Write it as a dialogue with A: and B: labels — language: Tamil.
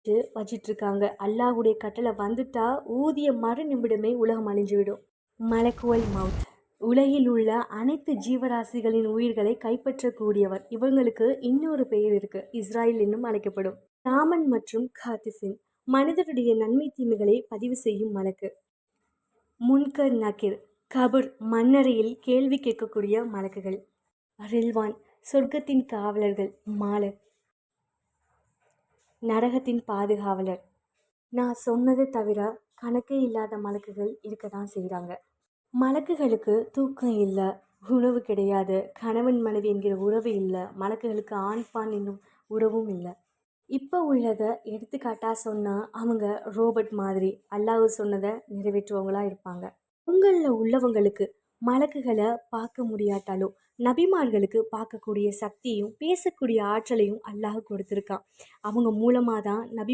A: வச்சிட்டு இருக்காங்க. அல்லாஹ்வுடைய கட்டளை வந்துட்டா ஊதிய மறு நிமிடமே உலகம் அழிஞ்சு விடும். மலக்குவல் மவுத் உலகில் உள்ள அனைத்து ஜீவராசிகளின் உயிர்களை கைப்பற்றக்கூடியவர். இவங்களுக்கு இன்னொரு பெயர் இருக்கு, இஸ்ராயல் என்னும் அழைக்கப்படும். ராமன் மற்றும் காத்திசின் மனிதருடைய நன்மை தீமைகளை பதிவு செய்யும் மலக்கு. முன்கர் நக்கீர் கபர் மண்ணறையில் கேள்வி கேட்கக்கூடிய மலக்குகள். ரில்வான் சொர்க்கத்தின் காவலர்கள் மாலக். நரகத்தின் பாதுகாவலர். நான் சொன்னதை தவிர கணக்கே இல்லாத மலக்குகள் இருக்க தான் செய்கிறாங்க. மலக்குகளுக்கு தூக்கம் இல்லை, உணவு கிடையாது, கணவன் மனைவி என்கிற உறவு இல்லை, மலக்குகளுக்கு ஆண் பான் என்னும் உறவும் இல்லை. இப்போ உள்ளதை எடுத்துக்காட்டாக சொன்னால் அவங்க ரோபோட் மாதிரி அல்லாஹ் சொன்னதை நிறைவேற்றுவவங்களா இருப்பாங்க. உங்களில் உள்ளவங்களுக்கு மலக்குகளை பார்க்க முடியாட்டாலும் நபிமார்களுக்கு பார்க்கக்கூடிய சக்தியும் பேசக்கூடிய ஆற்றலையும் அல்லாஹ் கொடுத்துருக்கான். அவங்க மூலமாக தான் நபி